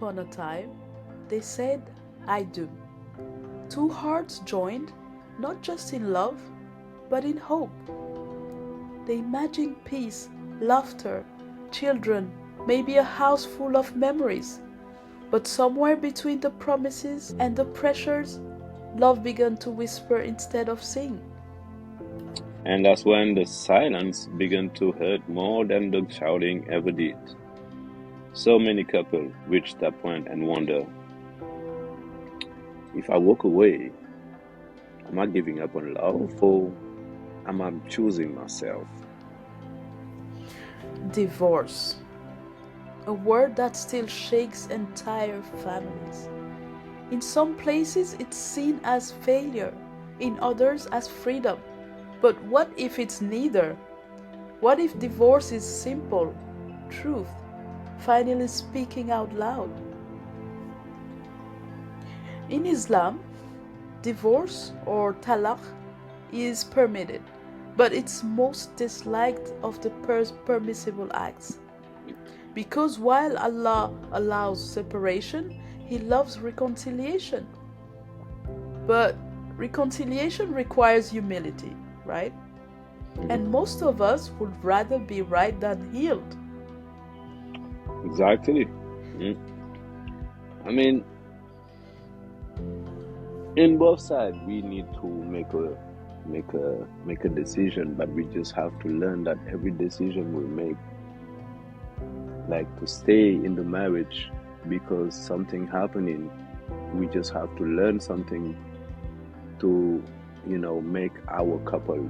upon a time, they said, I do. Two hearts joined, not just in love, but in hope. They imagined peace, laughter, children, maybe a house full of memories. But somewhere between the promises and the pressures, love began to whisper instead of sing. And that's when the silence began to hurt more than the shouting ever did. So many couples reach that point and wonder, if I walk away, am I giving up on love or am I choosing myself? Divorce. A word that still shakes entire families. In some places, it's seen as failure, in others, as freedom. But what if it's neither? What if divorce is simple, truth, finally speaking out loud? In Islam, divorce or talaq is permitted, but it's most disliked of the permissible acts. Because while Allah allows separation, He loves reconciliation. But reconciliation requires humility, right? And most of us would rather be right than healed. Exactly. Mm. I mean, in both sides, we need to make a decision, but we just have to learn that every decision we make, like to stay in the marriage because something happening, we just have to learn something to, make our couple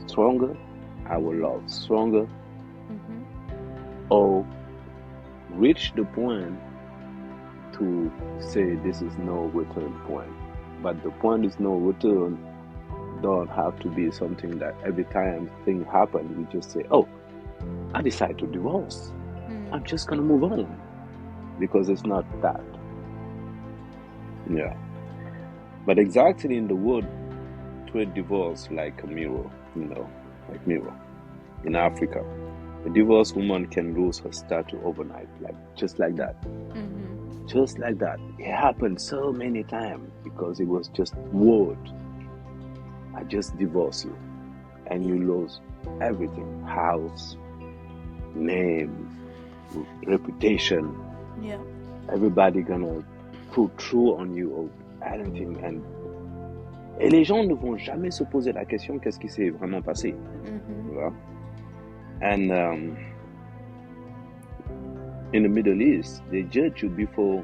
stronger, our love stronger, or reach the point to say this is no return point. But the point is no return don't have to be something that every time thing happen, we just say, oh, I decide to divorce. I'm just gonna move on. Because it's not that. Yeah. But exactly in the word, treat divorce like a mirror, like mirror. In Africa, a divorced woman can lose her status overnight, just like that. Just like that. It happened so many times because it was just word. I just divorce you. And you lose everything. House, name, reputation. Yeah. Everybody gonna put true on you or anything. Et les gens ne vont jamais se poser la question qu'est-ce qui s'est vraiment passé. Tu vois? And in the Middle East, they judge you before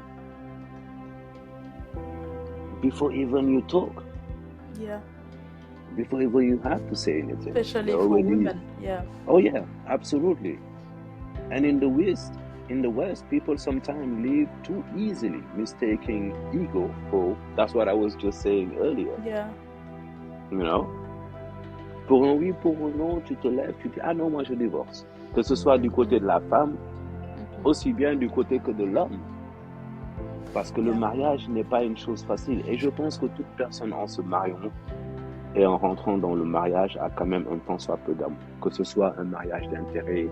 even you talk. Yeah. Before even you have to say anything. Especially for women. Yeah. Oh yeah, absolutely. And in the West, people sometimes live too easily, mistaking ego for. That's what I was just saying earlier. Yeah. Pour un oui, pour un non, tu te lèves, tu dis ah non, moi je divorce. Que ce soit du côté de la femme, aussi bien du côté que de l'homme. Parce que le mariage n'est pas une chose facile. Et je pense que toute personne en se mariant et en rentrant dans le mariage a quand même un tant soit peu d'amour. Que ce soit un mariage d'intérêt,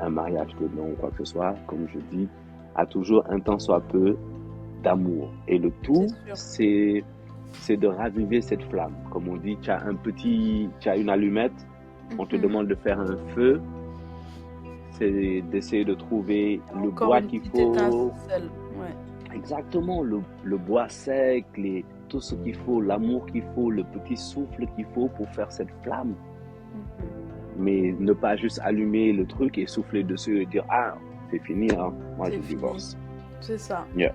un mariage de nom, quoi que ce soit, comme je dis, a toujours un tant soit peu d'amour. Et le tout, c'est de raviver cette flamme. Comme on dit, tu as une allumette, on te demande de faire un feu, c'est d'essayer de trouver le bois qu'il faut. Exactement, le bois sec, tout ce qu'il faut, l'amour qu'il faut, le petit souffle qu'il faut pour faire cette flamme. Mais ne pas juste allumer le truc et souffler dessus et dire ah, c'est fini, hein, moi je divorce. C'est ça. Yeah.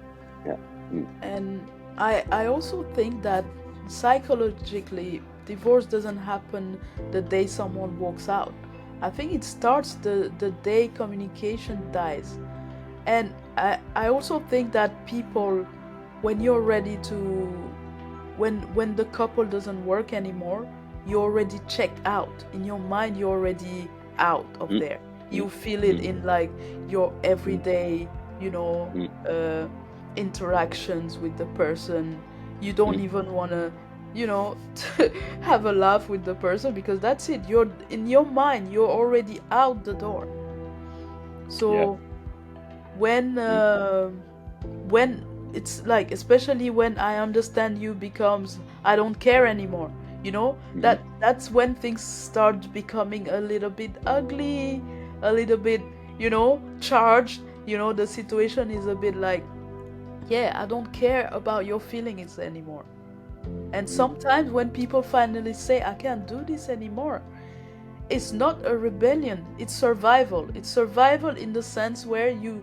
And I also think that psychologically, divorce doesn't happen the day someone walks out. I think it starts the day communication dies. And I also think that people, when you're ready to, when the couple doesn't work anymore, you're already checked out. In your mind, you're already out of there. You feel it in like your everyday, interactions with the person. You don't even want to, have a laugh with the person because that's it. You're in your mind, you're already out the door. So when when it's like, especially when I understand you becomes I don't care anymore, you know, Mhm. that's when things start becoming a little bit ugly, a little bit, you know, charged, you know, the situation is a bit like, yeah, I don't care about your feelings anymore. And Mhm. sometimes when people finally say I can't do this anymore, it's not a rebellion, it's survival. It's survival in the sense where you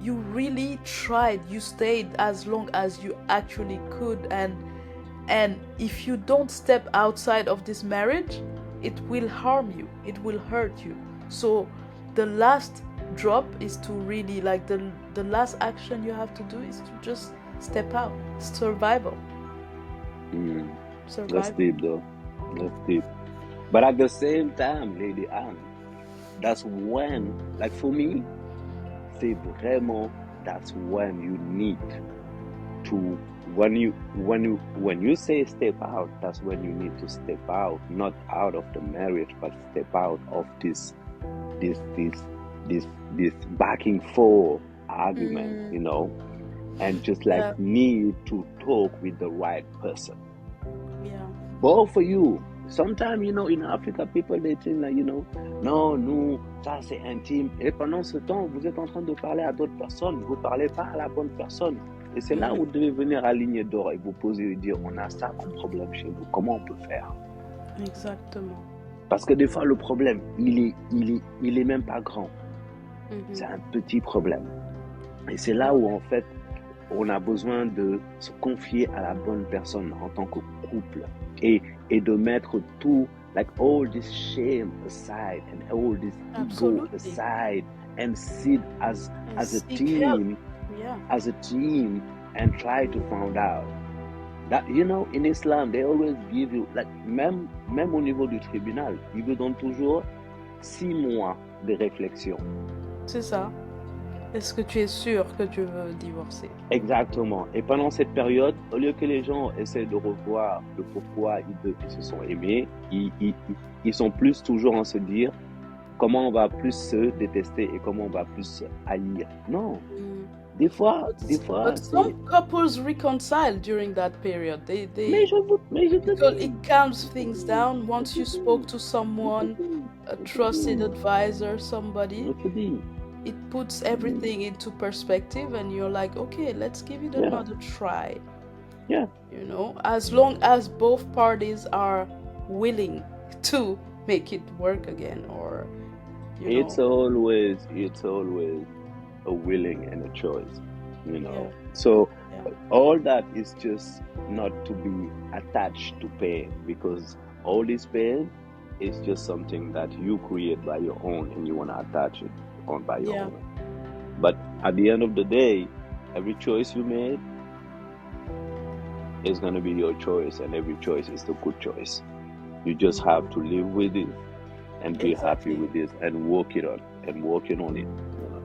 you really tried, you stayed as long as you actually could, and if you don't step outside of this marriage, it will harm you, it will hurt you. So the last drop is to really, like, the last action you have to do is to just step out. Survival. Mm. That's Survival. deep, though. That's deep. But at the same time, Lady Anne, that's when, like for me, c'est vraiment that's when you need to when you say step out, that's when you need to step out, not out of the marriage, but step out of this this this this backing for argument, Mm, you know, and just like yeah, need to talk with the right person. yeah. Both for you. Sometimes, you know, in Africa, people they think like, you know, non, nous, ça c'est intime. Et pendant ce temps, vous êtes en train de parler à d'autres personnes. Vous ne parlez pas à la bonne personne. Et c'est là où vous devez venir à Lignée d'Or et vous poser et dire, on a ça comme problème chez nous. Comment on peut faire? Exactement. Parce que des fois, le problème, il est même pas grand. C'est un petit problème. Et c'est là où, en fait, on a besoin de se confier à la bonne personne en tant que couple et de mettre tout, like all this shame aside and all this ego Absolutely. aside and sit as a Seek help. team, Yeah. as a team and try to find out. That, you know, in Islam, they always give you, like, même au niveau du tribunal, ils vous donnent toujours 6 mois de réflexion. C'est ça. Est-ce que tu es sûr que tu veux divorcer? Exactement. Et pendant cette période, au lieu que les gens essaient de revoir le pourquoi ils se sont aimés, ils sont plus toujours en se dire comment on va plus se détester et comment on va plus se haïr. Non. Des fois, But c'est... some couples reconcile during that period. Mais je te Because dis. it calms things down once you spoke to someone, a trusted advisor, somebody. Je te dis. It puts everything into perspective, and you're like, okay, let's give it Yeah. another try. Yeah. You know, as long as both parties are willing to make it work again, or It's always a willing and a choice, you know. Yeah. So Yeah. all that is just not to be attached to pain, because all this pain is just something that you create by your own and you want to attach it on by your Yeah. own. But at the end of the day, every choice you made is going to be your choice, and every choice is the good choice. You just have to live with it and be happy with it and working on it, you know.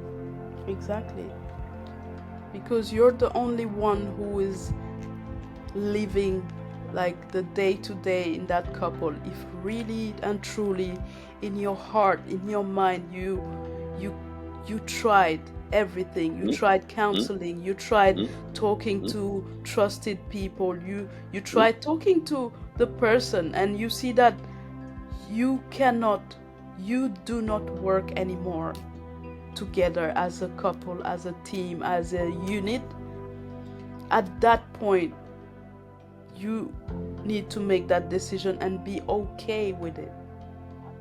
Exactly. Because you're the only one who is living like the day to day in that couple. If really and truly in your heart, in your mind, you tried everything. You tried counseling, you tried talking to trusted people, you tried talking to the person, and you see that you do not work anymore together as a couple, as a team, as a unit. At that point, you need to make that decision and be okay with it.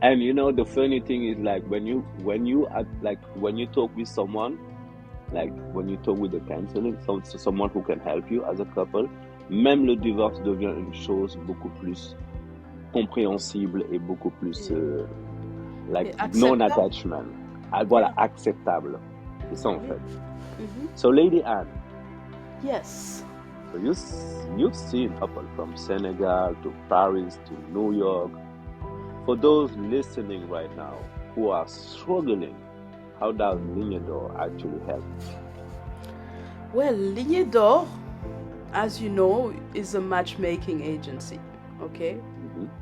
And you know, the funny thing is, like, when you talk with someone, like when you talk with a counseling, someone who can help you as a couple, même le divorce devient une chose beaucoup plus compréhensible et beaucoup plus like non-attachment. Voilà, acceptable. C'est ça en fait. So, Lady Anne. Yes. So you've seen people from Senegal to Paris to New York. For those listening right now who are struggling, how does Lignée d'Or actually help? Well, Lignée d'Or, as you know, is a matchmaking agency, okay?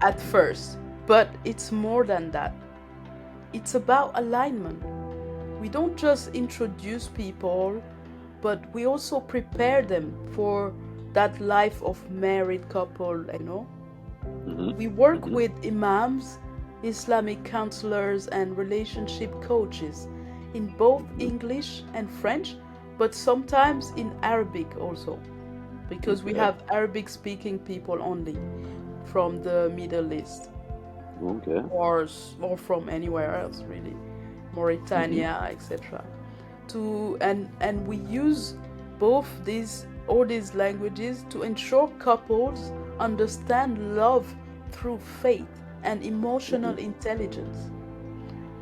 At first. But it's more than that. It's about alignment. We don't just introduce people but we also prepare them for that life of married couple, We work with imams, Islamic counselors, and relationship coaches in both English and French, but sometimes in Arabic also, because we have Arabic speaking people only from the Middle East. Okay. Or from anywhere else, really, Mauritania, etc. And we use all these languages to ensure couples understand love through faith and emotional intelligence.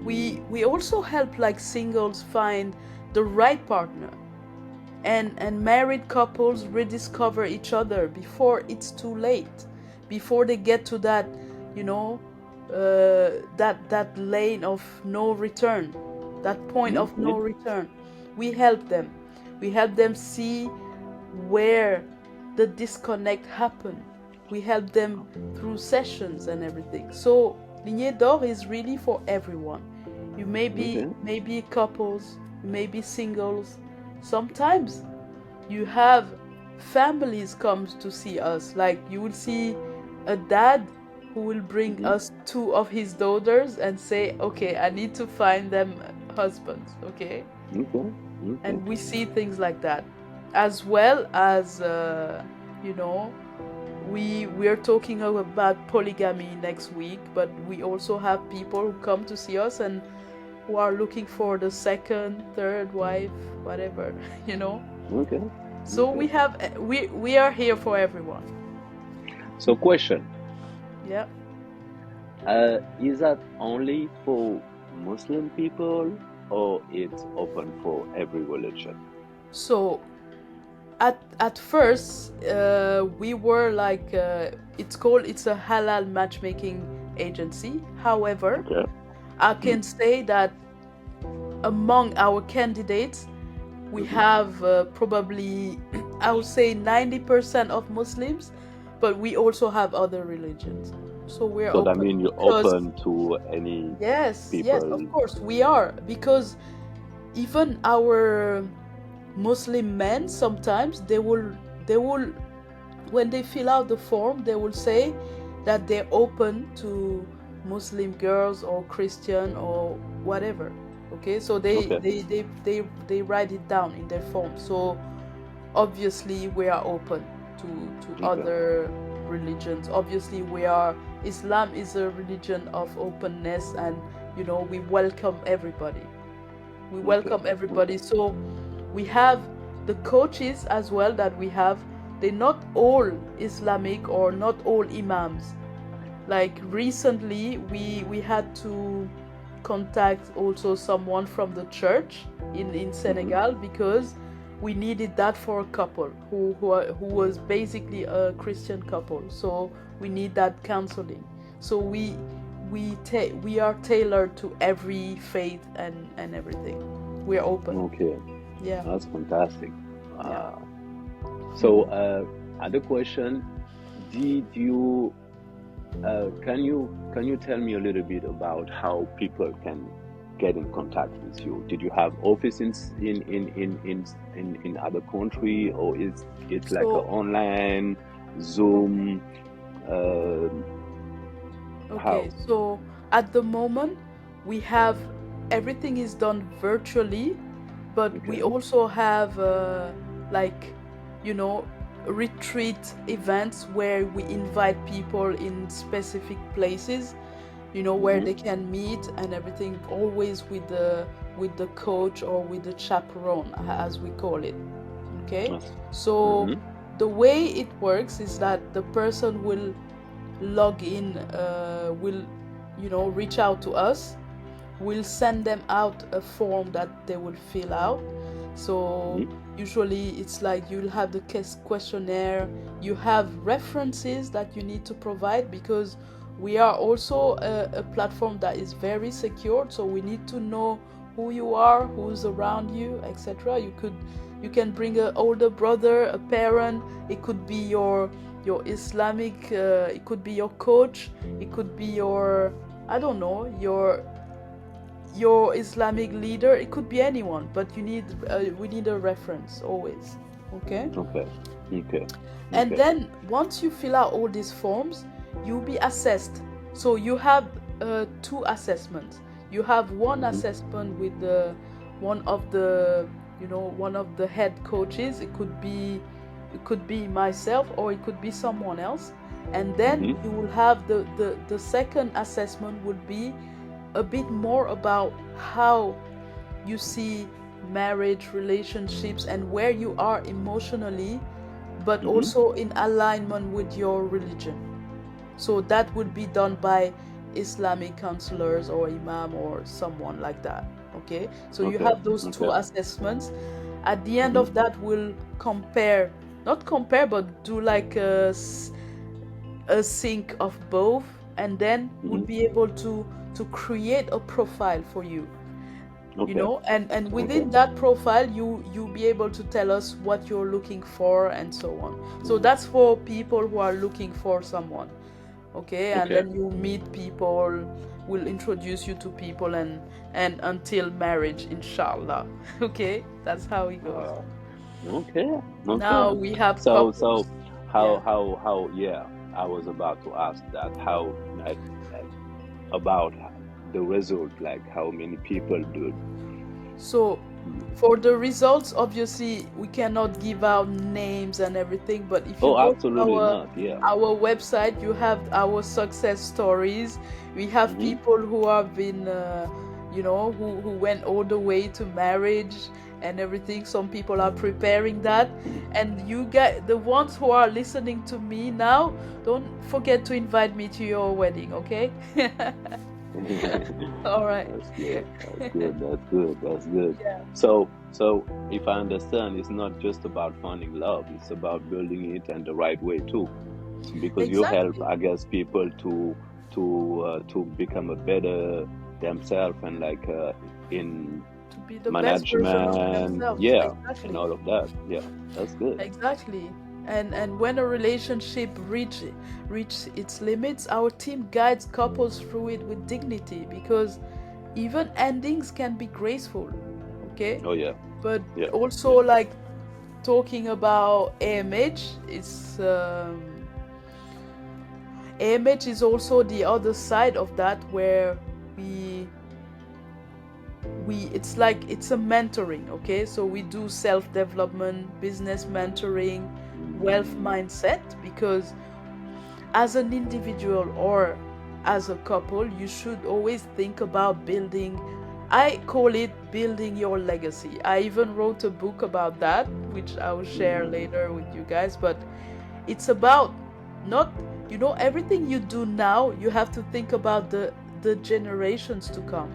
We also help like singles find the right partner, and married couples rediscover each other before it's too late, before they get to that, that lane of no return, that point of no return. We help them see where the disconnect happened. We help them through sessions and everything. So Lignée d'Or is really for everyone. You may be couples, you may be singles. Sometimes you have families come to see us. Like you will see a dad who will bring us two of his daughters and say, okay, I need to find them husbands, okay? And we see things like that. As well as, we are talking about polygamy next week, but we also have people who come to see us and who are looking for the second, third wife, whatever, So we are here for everyone. So question. Yeah. Is that only for Muslim people, or it's open for every religion? So at first we were like it's a halal matchmaking agency. However, I can say that among our candidates we have probably I would say 90% of Muslims, but we also have other religions. So we're So open. that means you're open to any people? Yes, of course we are, because even our Muslim men, sometimes they will when they fill out the form, they will say that they're open to Muslim girls or Christian or whatever. Okay, so they write it down in their form. So obviously we are open to other religions. Obviously Islam is a religion of openness, and we welcome everybody. So we have the coaches as well that we have. They're not all Islamic or not all imams. Like recently we had to contact also someone from the church in Senegal, because we needed that for a couple who was basically a Christian couple. So we need that counseling. So we are tailored to every faith and everything. We are open. Okay. Yeah. That's fantastic. Yeah. So other question, did you can you tell me a little bit about how people can get in contact with you? Did you have offices in other country, or is it like an online Zoom? Okay, so at the moment we have everything is done virtually, but we also have retreat events where we invite people in specific places, where they can meet and everything, always with the coach or with the chaperone, as we call it. Okay, so the way it works is that the person will log in, will reach out to us. We'll send them out a form that they will fill out. So usually it's like you'll have the questionnaire, you have references that you need to provide, because we are also a platform that is very secured, so we need to know who you are, who's around you, etc. You can bring an older brother, a parent, it could be your Islamic, it could be your coach, it could be your, I don't know, your Islamic leader. It could be anyone, but we need a reference always. Okay. Okay. Okay. And Okay. then once you fill out all these forms, you'll be assessed. So you have two assessments. You have one assessment with one of the one of the head coaches. It could be myself, or it could be someone else. And then you will have the second assessment would be a bit more about how you see marriage, relationships, and where you are emotionally, but also in alignment with your religion. So that would be done by Islamic counselors or imam or someone like that. Okay, so you have those two assessments. At the end of that, we'll compare, not compare, but do like a sync of both, and then we'll be able to create a profile for you. You know, and within that profile, you'll be able to tell us what you're looking for and so on. So that's for people who are looking for someone. Okay, and then you meet people, will introduce you to people, and until marriage, inshallah. Okay, that's how it goes. Okay. Now we have so couples. how I was about to ask that, how like about the result, like how many people do it. So for the results, obviously we cannot give out names and everything, but if you go absolutely to not. Yeah. our website, you have our success stories. We have people who have been who went all the way to marriage and everything. Some people are preparing that, and you get the ones who are listening to me now, don't forget to invite me to your wedding, okay? All right. That's good. That's good. Yeah. So if I understand, it's not just about finding love, it's about building it in the right way too, because you help, I guess, people to become a better themselves, and like in To be the best version of management, themselves. Exactly. and all of that. Yeah, that's good. Exactly. And when a relationship reach its limits, our team guides couples through it with dignity, because even endings can be graceful. Okay? Oh yeah. But also like talking about AMH, AMH is also the other side of that, where it's like it's a mentoring. Okay, so we do self-development, business mentoring, wealth mindset, because as an individual or as a couple, you should always think about building, I call it building your legacy. I even wrote a book about that, which I will share later with you guys. But it's about not, everything you do now, you have to think about the generations to come.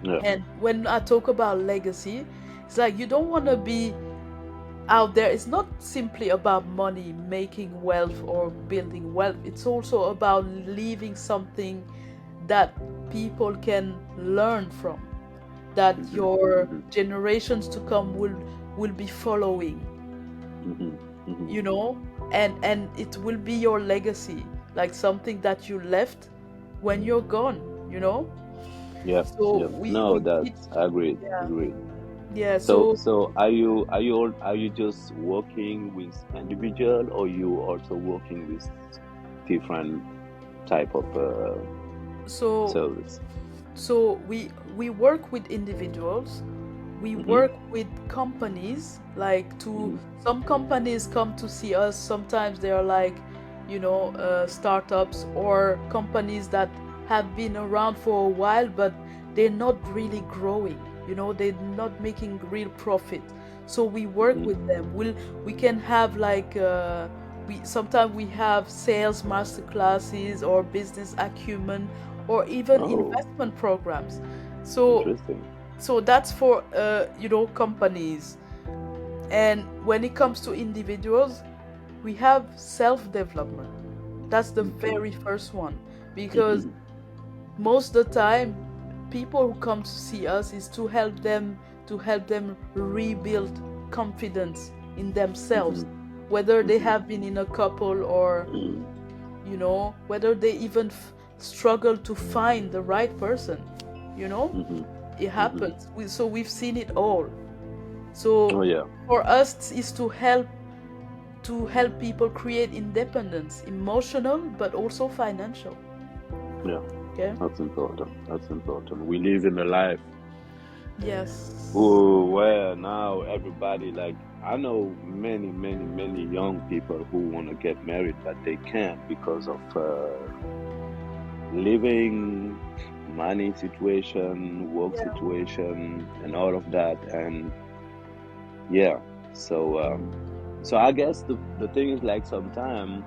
Yeah. And when I talk about legacy, it's like you don't want to be out there. It's not simply about money, making wealth or building wealth. It's also about leaving something that people can learn from, that your generations to come will be following. And it will be your legacy, like something that you left when you're gone. Yeah. So I agree. Yeah. Agree. Yeah. So are you just working with individual, or you also working with different type of service? So we work with individuals. We work with companies, like some companies come to see us. Sometimes they are like, startups or companies that have been around for a while, but they're not really growing. They're not making real profit. So we work with them. We can have like sometimes we have sales master classes or business acumen or even investment programs. So that's for companies. And when it comes to individuals, we have self-development. That's the very first one, because most of the time people who come to see us is to help them rebuild confidence in themselves, whether they have been in a couple or whether they even struggle to find the right person. you know. Mm-hmm. It Mm-hmm. happens. So we've seen it all. So Oh yeah. for us is to help people create independence, emotional but also financial. Yeah. Okay. That's important. That's important. We live in a life Yes. where now everybody, like, I know many, many, many young people who want to get married, but they can't because of living, money situation, work Yeah. situation, and all of that. And yeah, so so I guess the thing is, like, sometimes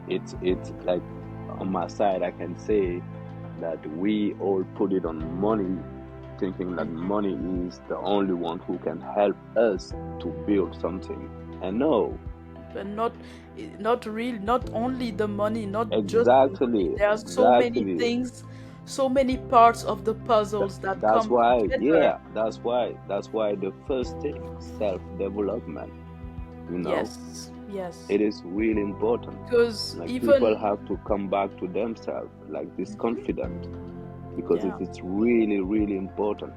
it's like, on my side I can say that we all put it on money, thinking that money is the only one who can help us to build something. And no, But not really, not only the money, not just the money. exactly, There are so many exactly. things, so many parts of the puzzles that That's come why, together. yeah, that's why the first thing, self-development, you know, Yes, yes. it is really important. Because Like, people even, have to come back to themselves, like this confident, because yeah, it's really, really important.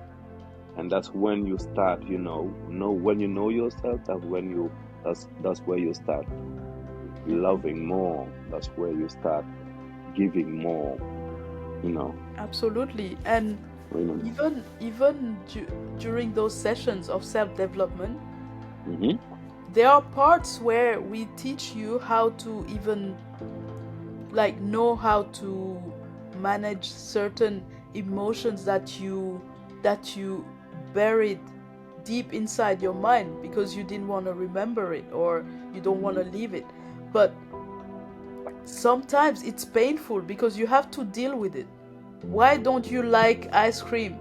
And that's when you start, when you know yourself, that's where you start loving more. That's where you start giving more, you know. absolutely. And You know. even during those sessions of self-development, Mm-hmm. there are parts where we teach you how to even like know how to manage certain emotions that you buried deep inside your mind because you didn't want to remember it or you don't want to Mm-hmm. leave it. But sometimes it's painful because you have to deal with it. Why don't you like ice cream?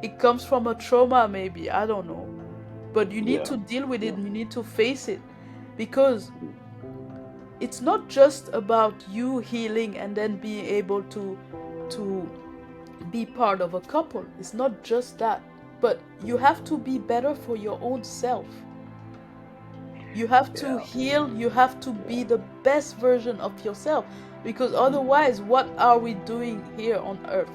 It comes from a trauma, maybe, I don't know, but you need Yeah. to deal with it Yeah. and you need to face it because Mm-hmm. it's not just about you healing and then being able to be part of a couple. It's not just that, but you have to be better for your own self. You have to Yeah. heal, you have to be Yeah. the best version of yourself because Mm-hmm. otherwise what are we doing here on earth?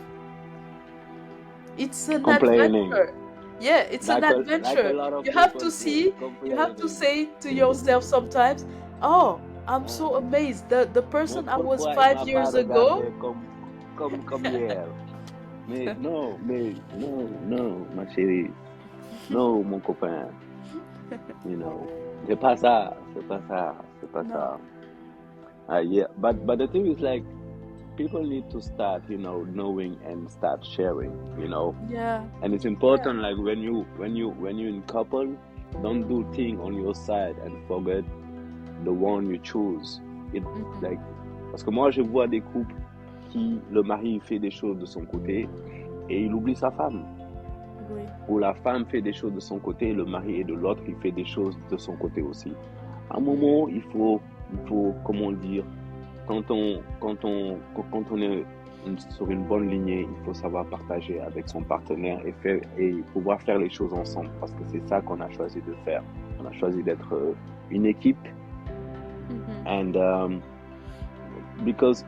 It's an Complaining, adventure. Yeah, it's an like a adventure. lot of You have people to say, see, you have to complaining. say to yourself sometimes, oh, I'm Hein? so amazed. The person I was Pourquoi il five m'a pas years ago. regardé comme hier? Mais non, non, ma chérie, non, mon copain, you know. C'est pas ça, c'est pas ça, c'est pas No. ça. Yeah, but the thing is, like, people need to start, knowing and start sharing, Yeah. and it's Yeah. important, like, when you in couple, don't do thing on your side and forget the one you choose. It, like, parce que moi je vois des couples qui, le mari fait des choses de son côté et il oublie sa femme, Oui. ou la femme fait des choses de son côté, le mari est de l'autre, il fait des choses de son côté aussi. À un moment, il faut, comment dire, quand on est sur une bonne lignée, il faut savoir partager avec son partenaire et pouvoir faire les choses ensemble, parce que c'est ça qu'on a choisi de faire. On a choisi d'être une équipe. And because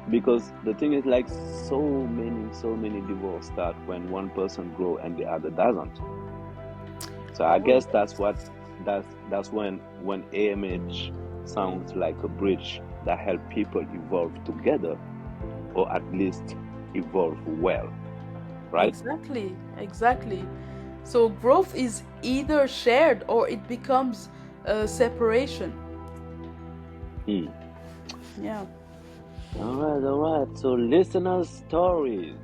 the thing is, like, so many divorce start when one person grow and the other doesn't. So I guess that's when AMH sounds like a bridge that help people evolve together, or at least evolve well, right? Exactly. So growth is either shared or it becomes a separation. Yeah. All right. So listeners' stories.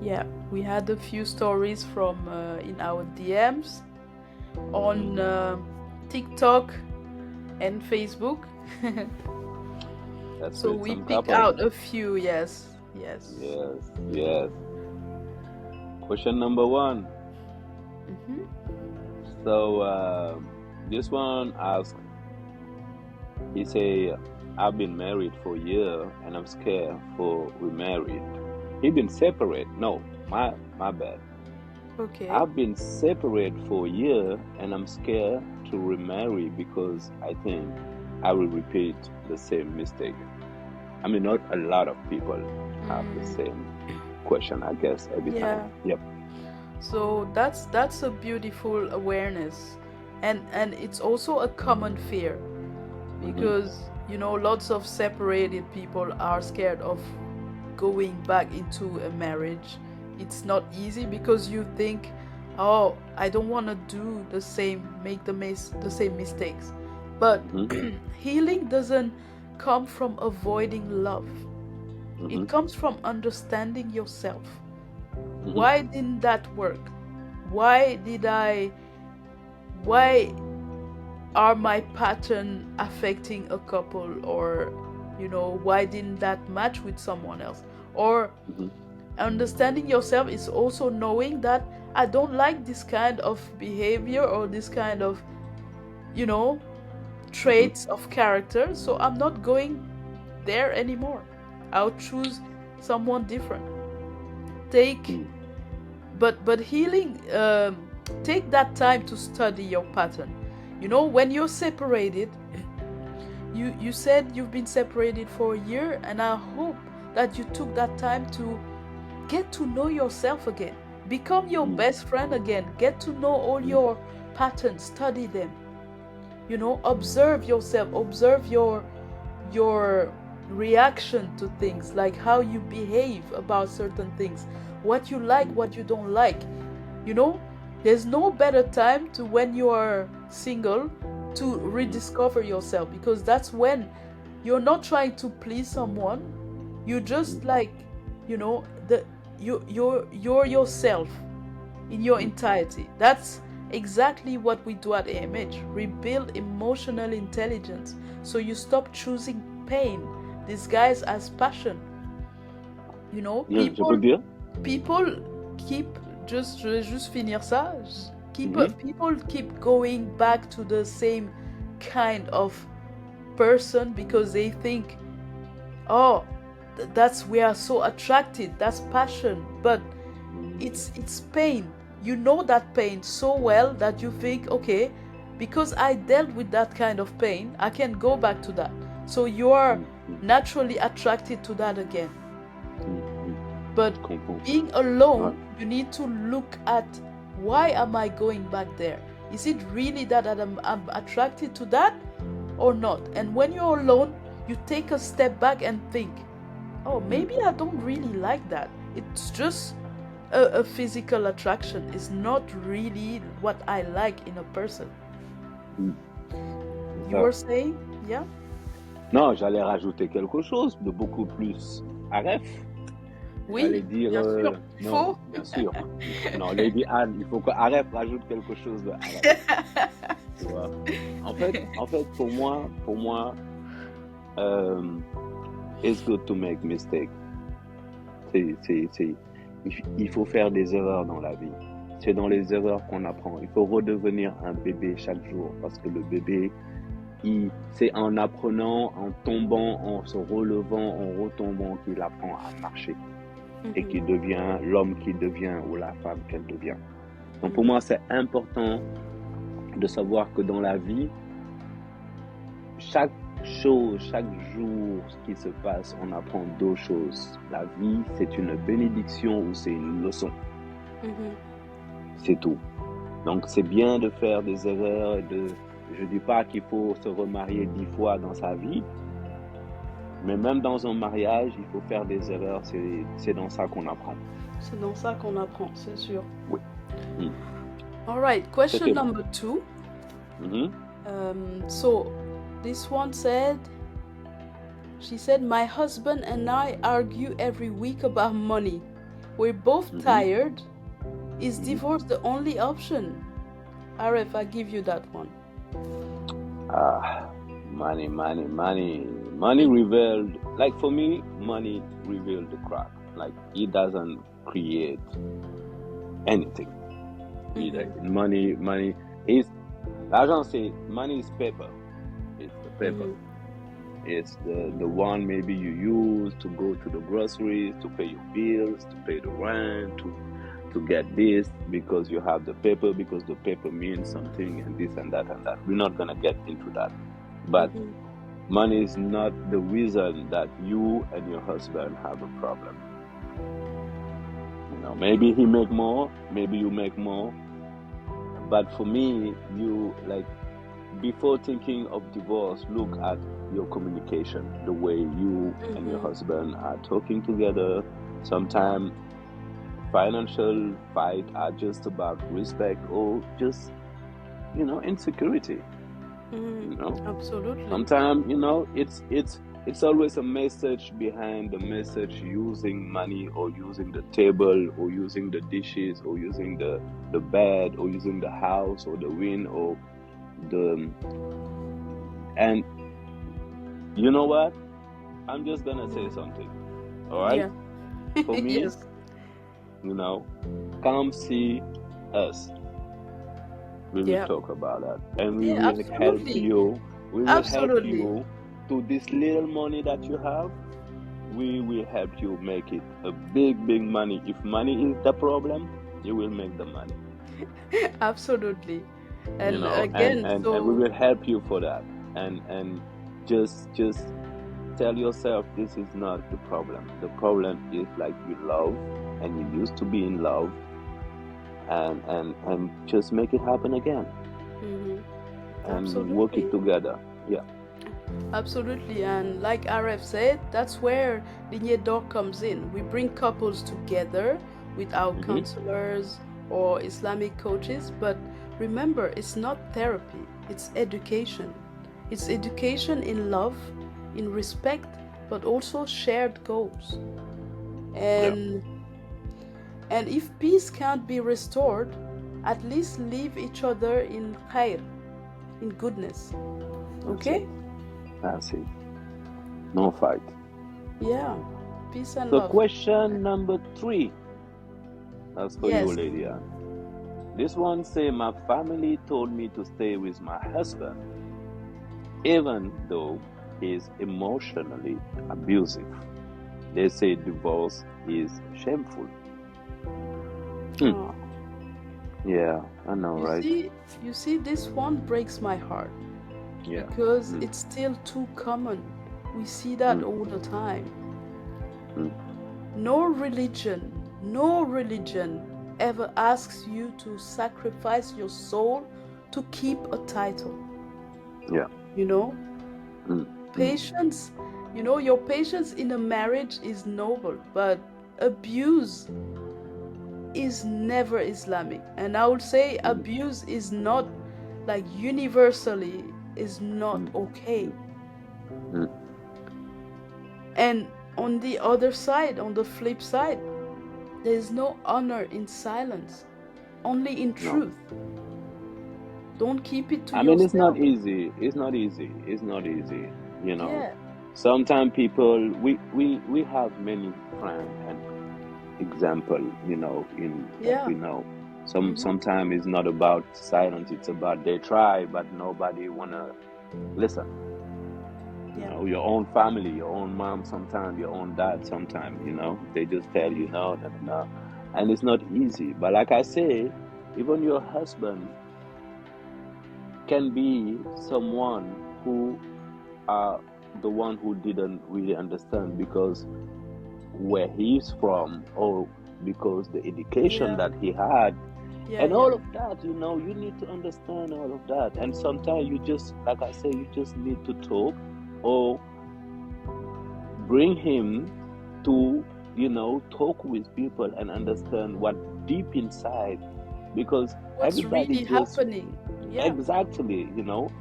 Yeah, we had a few stories from in our DMs on TikTok and Facebook. So we pick out a few. Yes. Question number 1. So this one asks, he say, I've been married for a year and I'm scared for remarried. He been separate. No, my bad. Okay. I've been separate for a year and I'm scared to remarry because I think I will repeat the same mistake. I mean, not a lot of people have the same question, I guess, every time. Yeah. Yep. So that's a beautiful awareness, and it's also a common fear, Mm-hmm. because lots of separated people are scared of going back into a marriage. It's not easy because you think, oh, I don't want to do the same, make the same mistakes. But Mm-hmm. healing doesn't come from avoiding love. Mm-hmm. It comes from understanding yourself. Mm-hmm. Why didn't that work? Why did I why are my pattern affecting a couple, or why didn't that match with someone else? Or Mm-hmm. understanding yourself is also knowing that I don't like this kind of behavior or this kind of you know Mm-hmm. traits of character, so I'm not going there anymore. I'll choose someone different. take Mm-hmm. but healing, take that time to study your pattern. When you're separated, you said you've been separated for a year, and I hope that you took that time to get to know yourself again, become your Mm-hmm. best friend again, get to know all your patterns, study them, observe yourself, observe your reaction to things, like how you behave about certain things, what you like, what you don't like. you know there's no better time to, when you are single, to rediscover yourself, because that's when you're not trying to please someone. You just, like, the you're yourself in your entirety. That's exactly what we do at AMH. Rebuild emotional intelligence, so you stop choosing pain disguised as passion. Yeah, je peux dire. People keep, je vais juste finir ça. Mm-hmm. People keep going back to the same kind of person because they think, oh, that's, we are so attracted, that's passion. But it's pain. You know that pain so well that you think, okay, because I dealt with that kind of pain, I can go back to that. So you are naturally attracted to that again. But being alone, you need to look at, why am I going back there? Is it really that I'm attracted to that or not? And when you're alone, you take a step back and think, oh, maybe I don't really like that. It's just a physical attraction. It's not really what I like in a person. You were saying? Yeah? Non, j'allais rajouter quelque chose de beaucoup plus Aref. J'allais Oui, dire bien sûr. Il non, faut. bien sûr. Non, Lady Anne, il faut que Aref rajoute quelque chose de Aref. Tu vois. En fait, pour moi, it's good to make mistakes. Il faut faire des erreurs dans la vie. C'est dans les erreurs qu'on apprend. Il faut redevenir un bébé chaque jour, parce que le bébé, c'est en apprenant, en tombant, en se relevant, en retombant qu'il apprend à marcher et qu'il devient l'homme qu'il devient ou la femme qu'elle devient. Donc pour moi, c'est important de savoir que dans la vie, chaque chose, chaque jour qui se passe, on apprend deux choses. La vie, c'est une bénédiction ou c'est une leçon. C'est tout. Donc c'est bien de faire des erreurs. Je ne dis pas qu'il faut se remarier 10 fois dans sa vie, mais même dans un mariage, il faut faire des erreurs. C'est dans ça qu'on apprend. C'est dans ça qu'on apprend, c'est sûr. Oui. All right, question number 2. So this one said, she said, my husband and I argue every week about money. We're both tired. Is divorce the only option? Aref, I give you that one. Money revealed, like for me, money revealed the crack. Like it doesn't create anything. Either. Money is, l'argent c'est, money is paper. It's the paper. It's the one maybe you use to go to the groceries, to pay your bills, to pay the rent, to get this, because you have the paper, because the paper means something, and this and that and that. We're not gonna get into that. But money is not the reason that you and your husband have a problem. maybe he make more, maybe you make more. But for me, you like, before thinking of divorce, look at your communication, the way you and your husband are talking together. Sometimes financial fight are just about respect or just, insecurity. Absolutely. Sometimes, it's always a message behind the message, using money or using the table or using the dishes or using the bed or using the house or the wind or and you know what? I'm just gonna say something. All right? Yeah. For me, Yes. Come see us. We will Yeah. talk about that, and we Yeah, will help absolutely. you. We will help Absolutely. you to this little money that you have. We will help you make it a big money. If money is the problem, you will make the money. Absolutely. And And again, we will help you for that. And just tell yourself this is not the problem. The problem is like you love and you used to be in love, and just make it happen again. And absolutely. work it together. Yeah. Absolutely, and like Aref said, that's where Lignée comes in. We bring couples together with our counselors or Islamic coaches, but remember, it's not therapy, it's education. It's education in love, in respect, but also shared goals. And and if peace can't be restored, at least leave each other in khair, in goodness. Okay? That's it. No fight. Yeah. Peace and So love. question number 3. That's for Yes. you, lady Anne. This one say, my family told me to stay with my husband, even though he's emotionally abusive. They say divorce is shameful. Oh. Yeah, I know, right? You see, this one breaks my heart. Yeah. Because it's still too common. We see that all the time. No religion ever asks you to sacrifice your soul to keep a title. Yeah. Patience, your patience in a marriage is noble, but abuse is never Islamic. And I would say abuse is not, like, universally is not okay. And on the other side, on the flip side, there is no honor in silence, only in truth. Don't keep it to yourself. I mean, it's not easy. It's not easy. Yeah. Sometimes people, we have many friends and example, in that we know. Sometimes it's not about silence, it's about they try, but nobody wanna listen. Your own family, your own mom sometimes, your own dad sometimes, they just tell you no. And it's not easy. But like I say, even your husband can be someone who are the one who didn't really understand because where he's from, or because the education that he had, and all of that, you need to understand all of that. And sometimes you just, like I say, you just need to talk or bring him to, talk with people and understand what deep inside, because what's everybody really happening. Exactly,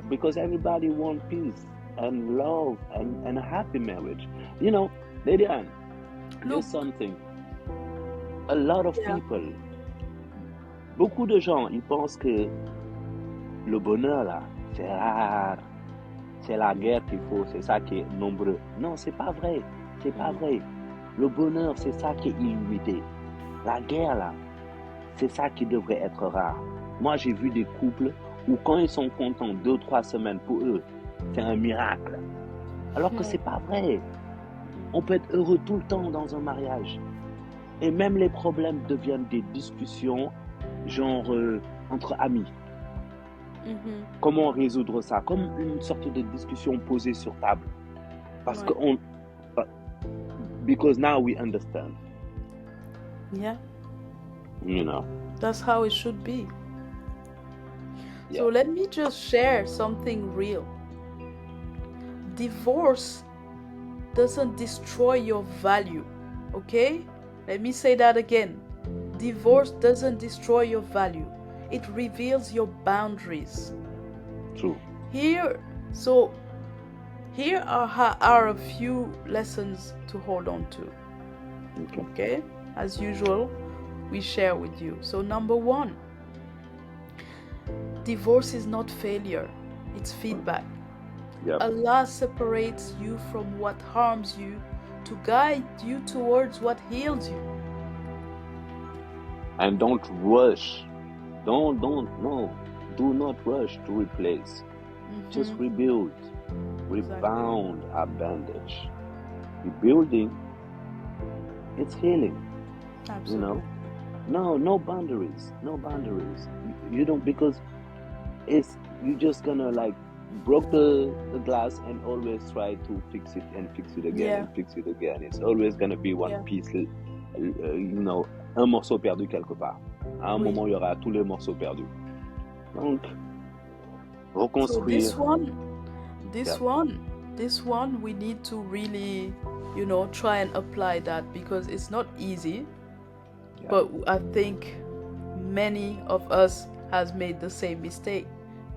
because everybody wants peace and love and a happy marriage. Lady Anne, just something. A lot of people, beaucoup de gens, ils pensent que le bonheur là, c'est rare, c'est la guerre qu'il faut, c'est ça qui est nombreux. Non, c'est pas vrai, c'est pas vrai. Le bonheur, c'est ça qui est illimité. La guerre là, c'est ça qui devrait être rare. Moi, j'ai vu des couples où quand ils sont contents 2-3 semaines, pour eux, c'est un miracle. Alors que c'est pas vrai. On peut être heureux tout le temps dans un mariage. Et même les problèmes deviennent des discussions, genre entre amis. Comment résoudre ça? Comme une sorte de discussion posée sur table. Parce que because now we understand. Yeah. You know. That's how it should be. Yeah. So let me just share something real. Divorce doesn't destroy your value, okay? Let me say that again. Divorce doesn't destroy your value. It reveals your boundaries. True. Here are a few lessons to hold on to. Okay? As usual, we share with you. So number 1, divorce is not failure, it's feedback. Yep. Allah separates you from what harms you to guide you towards what heals you. And don't rush. Do not rush to replace. Just rebuild. Rebound our bandage. Rebuilding, it's healing. Absolutely. You know? No boundaries. You don't, because you're just gonna like broke the glass and always try to fix it and fix it again and fix it again. It's always gonna be one piece, un morceau perdu quelque part. À un moment, il y aura tous les morceaux perdus. Donc, reconstruire. So this one, we need to really, try and apply that, because it's not easy. Yeah. But I think many of us has made the same mistake.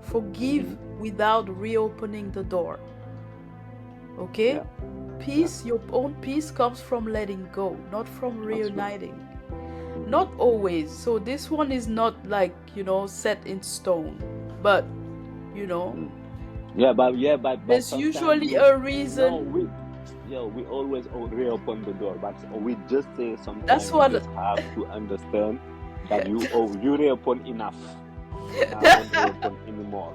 Forgive without reopening the door. Okay? Yeah. Peace, your own peace comes from letting go, not from reuniting. Not always. So this one is not like, set in stone. But, but there's usually a reason. We always reopen the door, but we just say sometimes that's what you just have to understand that you reopen enough. Don't reopen anymore.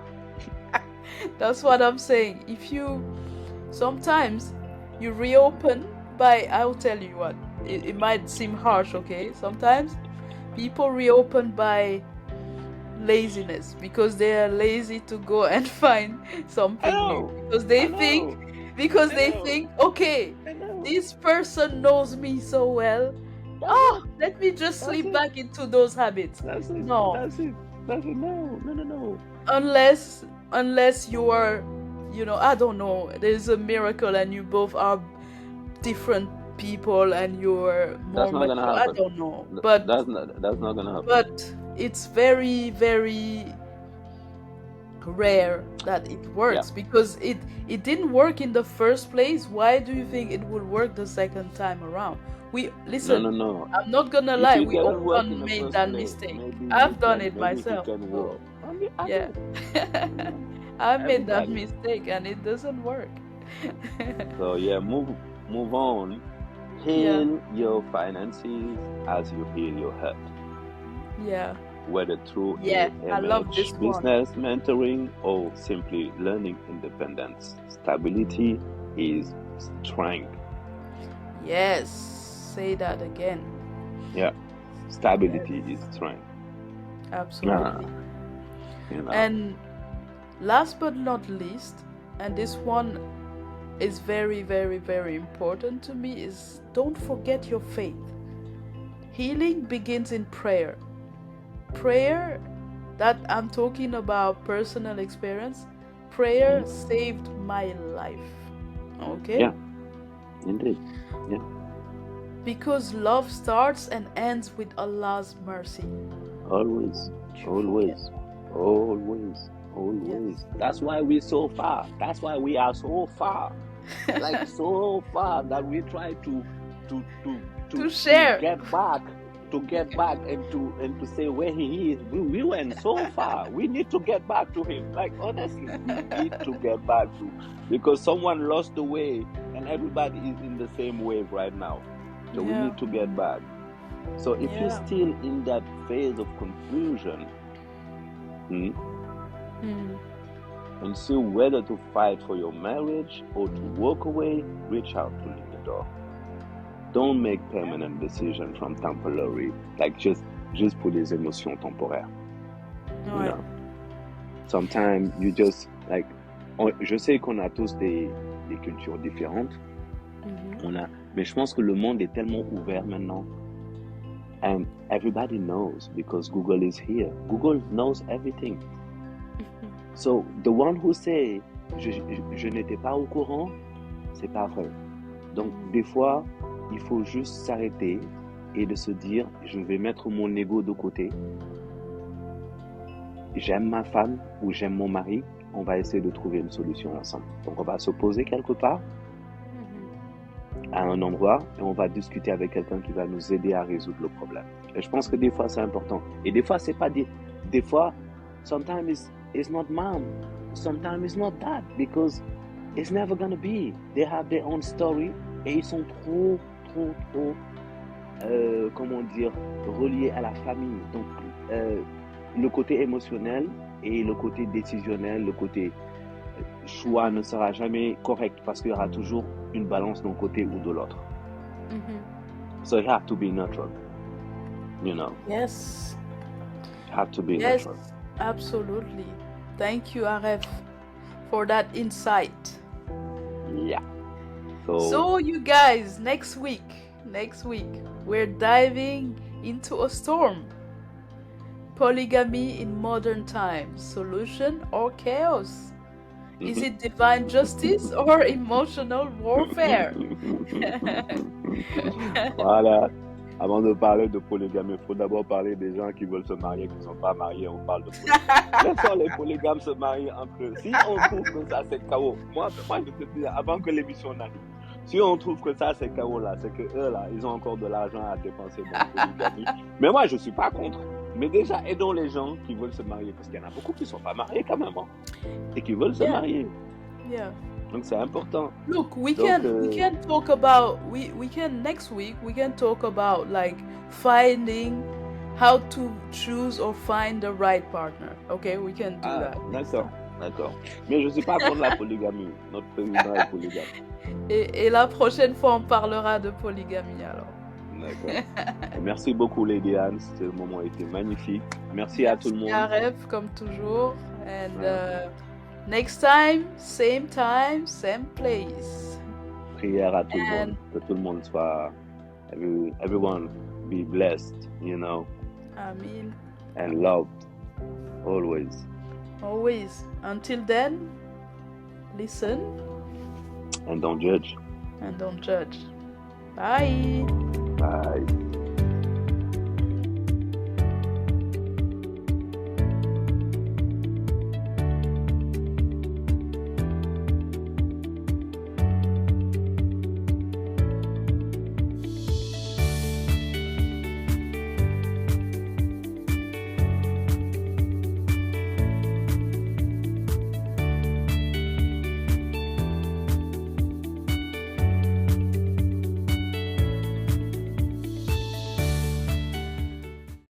That's what I'm saying. Sometimes you reopen by, I'll tell you what, it might seem harsh, okay? Sometimes people reopen by laziness, because they are lazy to go and find something new, because they think, okay, this person knows me so well. Let me just slip back into those habits. That's it. No. That's it. No. Unless you are, I don't know, there's a miracle and you both are different people and you're more that's not gonna happen. I don't know, but that's not gonna happen. But it's very, very rare that it works, because it didn't work in the first place. Why do you think it would work the second time around? Listen. No. I'm not gonna lie. We all made that mistake. I've done it myself. Yeah. I made that mistake and it doesn't work. So move on. Heal your finances as you heal your heart. Yeah. Whether through I love this business mentoring or simply learning independence. Stability is strength. Yes, say that again. Yeah, stability is strength. Absolutely. And last but not least, and this one is very, very, very important to me, is don't forget your faith. Healing begins in prayer. Prayer, that I'm talking about personal experience, prayer saved my life. Okay? Yeah, indeed. Yeah. Because love starts and ends with Allah's mercy. Always. Yes. That's why we're so far. That's why we are so far. Like so far that we try to share, to get back and to say where he is. We went so far. We need to get back to him. Like honestly, we need to get back to, because someone lost the way and everybody is in the same wave right now. So we need to get back. So if you're still in that phase of confusion, and see whether to fight for your marriage or to walk away, reach out to Lignée. Don't make permanent decisions from temporary, like just pour des émotions temporaires. You know? Sometimes you just like, je sais qu'on a tous des cultures différentes. Mais je pense que le monde est tellement ouvert maintenant And everybody knows because Google is here. Google knows everything. So the one who say je n'étais pas au courant, c'est pas vrai. Donc des fois, il faut juste s'arrêter et de se dire je vais mettre mon ego de côté. J'aime ma femme ou j'aime mon mari, on va essayer de trouver une solution ensemble. Donc on va se poser quelque part à un endroit et on va discuter avec quelqu'un qui va nous aider à résoudre le problème. Et je pense que des fois c'est important. Et des fois c'est pas des fois sometimes it's not mom, sometimes it's not dad because it's never gonna be. They have their own story et ils sont trop comment dire reliés à la famille. Donc le côté émotionnel et le côté décisionnel, le côté choix ne sera jamais correct parce qu'il y aura toujours une balance d'un côté ou de l'autre. So you have to be neutral, you know. Yes. You have to be Yes, neutral. absolutely. Thank you, Aref, for that insight. Yeah. So you guys, next week, we're diving into a storm. Polygamy in modern times, solution or chaos? Is it divine justice or emotional warfare? Voilà. Avant de parler de polygamie, il faut d'abord parler des gens qui veulent se marier, qui ne sont pas mariés. On parle de polygamie. Laissons les polygames se marier entre eux. Si on trouve que ça c'est chaos, moi je te dis, avant que l'émission n'arrive, si on trouve que ça c'est chaos là, c'est que eux là, ils ont encore de l'argent à dépenser dans la polygamie. Mais moi je suis pas contre. Mais déjà aidons les gens qui veulent se marier, parce qu'il y en a beaucoup qui ne sont pas mariés quand même, hein, et qui veulent se marier. Yeah. Donc c'est important. Look, we can talk about next week we can talk about like finding how to choose or find the right partner. Okay, we can do that. D'accord. Mais je suis pas contre la polygamie. Notre président est polygame. Et la prochaine fois on parlera de polygamie alors. D'accord. Merci beaucoup Lady Anne, le moment a été magnifique. Merci à tout le monde. Aref comme toujours. And next time, same place. Prière à tout le monde, que tout le monde soit, everyone be blessed, you know. Amen. And loved, always. Always. Until then, listen. And don't judge. Bye. Bye.